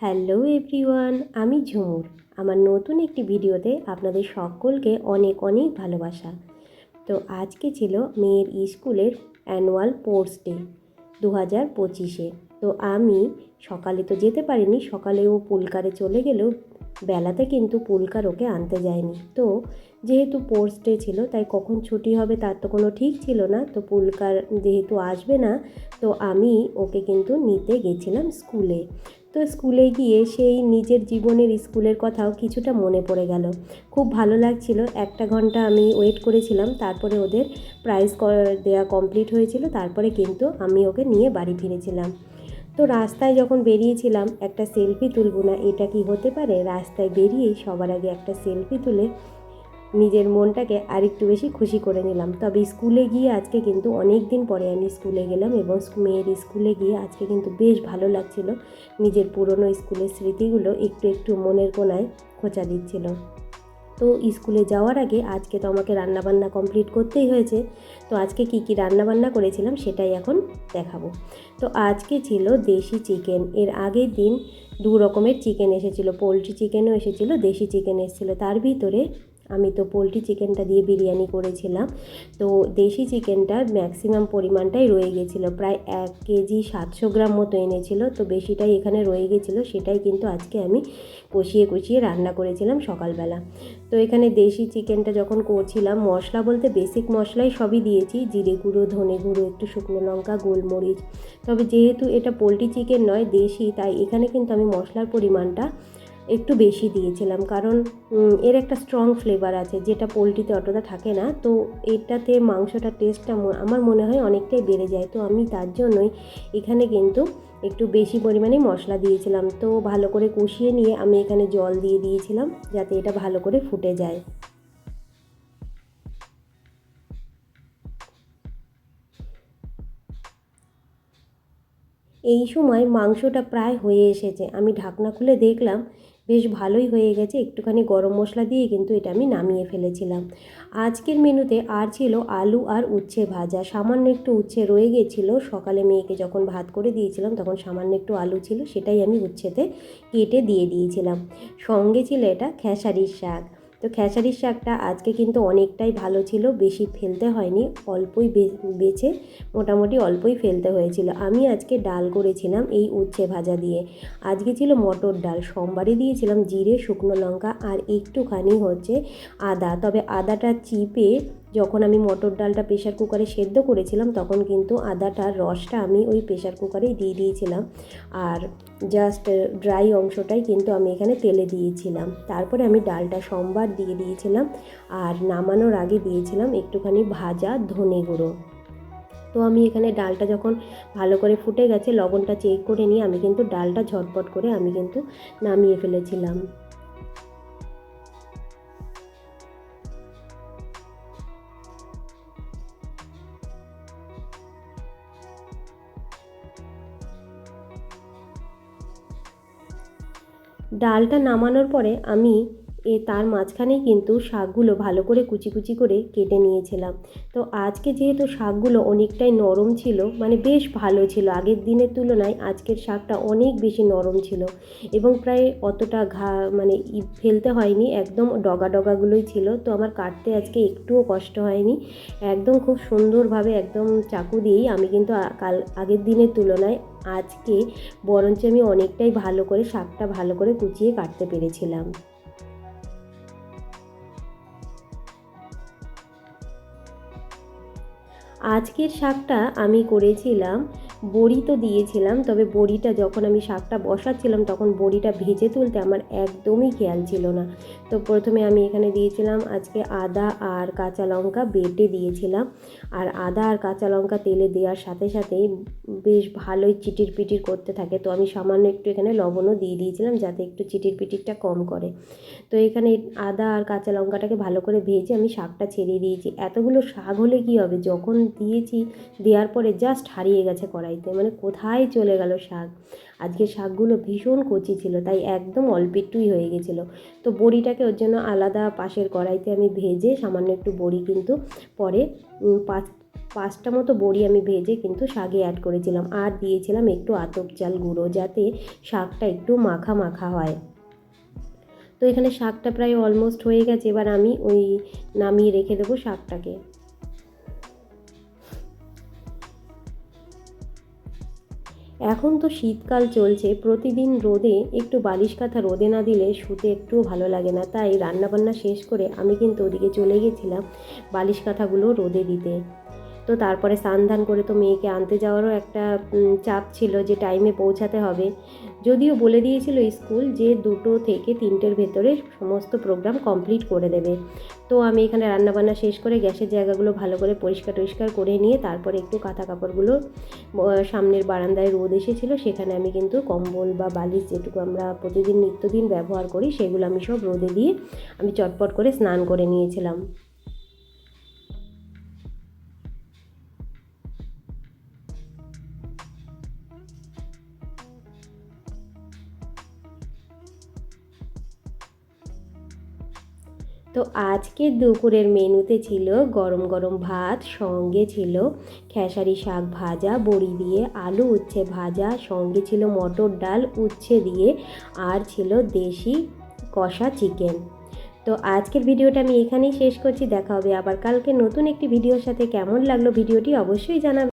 Hello everyone, আমি ঝুমুর। আমার নতুন একটি ভিডিওতে আপনাদের সকলকে অনেক অনেক ভালোবাসা। তো আজকে ছিল মেয়ের স্কুলের অ্যানুয়াল স্পোর্টস ডে 2025-এ। তো আমি সকালে তো যেতে পারিনি, সকালে ও পুলকারে চলে গেলেও বেলাতে কিন্তু পুলকার ওকে আনতে যায়নি। তো যেহেতু স্পোর্টস ডে ছিল তাই কখন ছুটি হবে তার তো কোনো ঠিক ছিল না। তো পুলকার যেহেতু আসবে না, তো আমি ওকে কিন্তু নিতে গেছিলাম স্কুলে। তো স্কুলে গিয়ে সেই নিজের জীবনের স্কুলের কথাও কিছুটা মনে পড়ে গেল। খুব ভালো লাগছিল। 1 ঘন্টা আমি ওয়েট করেছিলাম, তারপরে ওদের প্রাইজ দেওয়া কমপ্লিট হয়েছিল, তারপরে কিন্তু আমি ওকে নিয়ে বাড়ি ফিরেছিলাম। তো রাস্তায় যখন বেরিয়েছিলাম, একটা সেলফি তুলব না এটা কি হতে পারে, রাস্তায় বেরিয়েই সবার আগে একটা সেলফি তুলে নিজের মনটাকে আরেকটু বেশি খুশি করে নিলাম। তবে স্কুলে গিয়ে আজকে কিন্তু অনেক দিন পরে আমি স্কুলে গেলাম এবং মেয়ের স্কুলে গিয়ে আজকে কিন্তু বেশ ভালো লাগছিল। নিজের পুরনো স্কুলের স্মৃতিগুলো একটু একটু মনের কোণায় খোঁচা দিচ্ছিল। তো স্কুলে যাওয়ার আগে আজকে তো আমাকে রান্নাবান্না কমপ্লিট করতেই হয়েছে। তো আজকে কি কি রান্নাবান্না করেছিলাম সেটাই এখন দেখাবো। তো আজকে ছিল দেশি চিকেন। এর আগের দিন 2 রকমের চিকেন এসেছিলো, পোলট্রি চিকেনও এসেছিলো, দেশি চিকেন এসেছিলো। তার ভিতরে আমি তো পোলট্রি চিকেনটা দিয়ে বিরিয়ানি করেছিলাম। তো দেশি চিকেনটার ম্যাক্সিমাম পরিমাণটাই রয়ে গেছিলো, প্রায় 1 কেজি 700 গ্রাম মতো এনেছিল। তো বেশিটাই এখানে রয়ে গেছিলো, সেটাই কিন্তু আজকে আমি কষিয়ে কষিয়ে রান্না করেছিলাম সকালবেলা। তো এখানে দেশি চিকেনটা যখন করছিলাম, মশলা বলতে বেসিক মশলাই সবই দিয়েছি, জিরে গুঁড়ো, ধনে গুঁড়ো, একটু শুকনো লঙ্কা, গোলমরিচ। তবে যেহেতু এটা পোলট্রি চিকেন নয়, দেশি, তাই এখানে কিন্তু আমি মশলার পরিমাণটা একটু বেশি দিয়েছিলাম, কারণ এর একটা স্ট্রং ফ্লেভার আছে যেটা পোলট্রিতে অতটা থাকে না। তো এটাতে মাংসটার টেস্টটা আমার মনে হয় অনেকটাই বেড়ে যায়। তো আমি তার জন্যই এখানে কিন্তু একটু বেশি পরিমাণে মশলা দিয়েছিলাম। তো ভালো করে কষিয়ে নিয়ে আমি এখানে জল দিয়ে দিয়েছিলাম যাতে এটা ভালো করে ফুটে যায়। এই সময় মাংসটা প্রায় হয়ে এসেছে, আমি ঢাকনা খুলে দেখলাম বেশ ভালোই হয়ে গেছে। একটুখানি গরম মশলা দিয়ে কিন্তু এটা আমি নামিয়ে ফেলেছিলাম। আজকের মেনুতে আর ছিল আলু আর উচ্ছে ভাজা, সামান্য একটু উচ্ছে রয়ে গেছিলো। সকালে মেয়েকে যখন ভাত করে দিয়েছিলাম তখন সামান্য একটু আলু ছিল, সেটাই আমি উচ্ছেতে কেটে দিয়ে দিয়েছিলাম। সঙ্গে ছিল এটা খেসারির শাক। তো খেসারির শাকটা আজকে কিন্তু অনেকটাই ভালো ছিল, বেশি ফেলতে হয়নি, অল্পই বেছে মোটামুটি অল্পই ফেলতে হয়েছিল। আমি আজকে ডাল করেছিলাম এই উচ্ছে ভাজা দিয়ে। আজকে ছিল মটর ডাল, সোমবারে দিয়েছিলাম জিরে, শুকনো লঙ্কা আর একটুখানি আদা। তবে আদাটা চিপে যখন আমি মটর ডালটা প্রেশার কুকারে সেদ্ধ করেছিলাম তখন কিন্তু আদাটার রসটা আমি ওই প্রেশার কুকারেই দিয়ে দিয়েছিলাম, আর জাস্ট ড্রাই অংশটাই কিন্তু আমি এখানে তেলে দিয়েছিলাম। তারপরে আমি ডালটা সোমবার দিয়ে দিয়েছিলাম, আর নামানোর আগে দিয়েছিলাম একটুখানি ভাজা ধনে গুঁড়ো। তো আমি এখানে ডালটা যখন ভালো করে ফুটে গেছে, লবণটা চেক করে নিয়ে আমি কিন্তু ডালটা ঝটপট করে আমি কিন্তু নামিয়ে ফেলেছিলাম। ডালটা নামানোর পরে আমি তার মাঝখানেই কিন্তু শাকগুলো ভালো করে কুচি কুচি করে কেটে নিয়েছিলাম। তো আজকে যেহেতু শাকগুলো অনেকটাই নরম ছিল, মানে বেশ ভালো ছিল, আগের দিনের তুলনায় আজকের শাকটা অনেক বেশি নরম ছিল এবং প্রায় অতটা মানে ফেলতে হয়নি, একদম ডগা ডগাগুলোই ছিল। তো আমার কাটতে আজকে একটুও কষ্ট হয়নি, একদম খুব সুন্দরভাবে একদম চাকু দিয়েই আমি কিন্তু আগের দিনের তুলনায় আজকে বরঞ্চ আমি অনেকটাই ভালো করে শাকটা ভালো করে কুচিয়ে কাটতে পেরেছিলাম। আজকের শাকটা আমি করেছিলাম, বড়ি তো দিয়েছিলাম, তবে বড়িটা যখন আমি শাকটা বসাচ্ছিলাম তখন বড়িটা ভেজে তুলতে আমার একদমই খেয়াল ছিল না। তো প্রথমে আমি এখানে দিয়েছিলাম আজকে আদা আর কাঁচা লঙ্কা বেটে দিয়েছিলাম, আর আদা আর কাঁচা লঙ্কা তেলে দেওয়ার সাথে সাথেই বেশ ভালোই চিটির পিটির করতে থাকে। তো আমি সামান্য একটু এখানে লবণও দিয়ে দিয়েছিলাম যাতে একটু চিটির পিটিরটা কম করে। তো এখানে আদা আর কাঁচা লঙ্কাটাকে ভালো করে ভেজে আমি শাকটা ছেড়ে দিয়েছি। এতগুলো শাক হলে কী হবে, যখন দিয়েছি দেওয়ার পরে জাস্ট হারিয়ে গেছে কড়াইতে, মানে কোথায় চলে গেল শাক। আজকে শাকগুলো ভীষণ কচি ছিল তাই একদম অল্প একটুই হয়ে গেছিলো। তো বড়িটাকে ওর জন্য আলাদা পাশের কড়াইতে আমি ভেজে সামান্য একটু বড়ি কিন্তু পরে 5টা মতো বড়ি আমি ভেজে কিন্তু শাকে অ্যাড করেছিলাম, আর দিয়েছিলাম একটু আতপ চাল গুঁড়ো, যাতে শাকটা একটু মাখা মাখা হয়। তো এখানে শাকটা প্রায় অলমোস্ট হয়ে গেছে, এবার আমি নামিয়ে রেখে দেবো শাকটাকে। এখন তো শীতকাল চলছে, প্রতিদিন রোদে একটু বালিশ কাঁথা রোদে না দিলে শুতে একটুও ভালো লাগে না, তাই রান্নাবান্না শেষ করে আমি কিন্তু ওদিকে চলে গেছিলাম বালিশ কাঁথাগুলো রোদে দিতে। তো তারপরে স্নান ধান করে তো মেয়েকে আনতে যাওয়ারও একটা চাপ ছিল যে টাইমে পৌঁছাতে হবে। যদিও বলে দিয়েছিল স্কুল যে 2টো থেকে 3টের ভেতরে সমস্ত প্রোগ্রাম কমপ্লিট করে দেবে। তো আমি এখানে রান্নাবান্না শেষ করে গ্যাসের জায়গাগুলো ভালো করে পরিষ্কার করে নিয়ে তারপরে একটু কাঁথা কাপড়গুলো সামনের বারান্দায় রোদ এসেছিলো, সেখানে আমি কিন্তু কম্বল বা বালিশ যেটুকু আমরা প্রতিদিন নিত্যদিন ব্যবহার করি সেগুলো আমি সব রোদে দিয়ে আমি চটপট করে স্নান করে নিয়েছিলাম। তো আজকে দুপুরের মেনুতে ছিল গরম গরম ভাত, সঙ্গে ছিল খেসারি শাক ভাজা বড়ি দিয়ে, আলু উচ্ছে ভাজা, সঙ্গে ছিল মটর ডাল উচ্ছে দিয়ে, আর ছিল দেশি কষা চিকেন। তো আজকের ভিডিওটা আমি এখানেই শেষ করছি। দেখা হবে আবার কালকে নতুন একটি ভিডিওর সাথে। কেমন লাগলো ভিডিওটি অবশ্যই জানাবেন।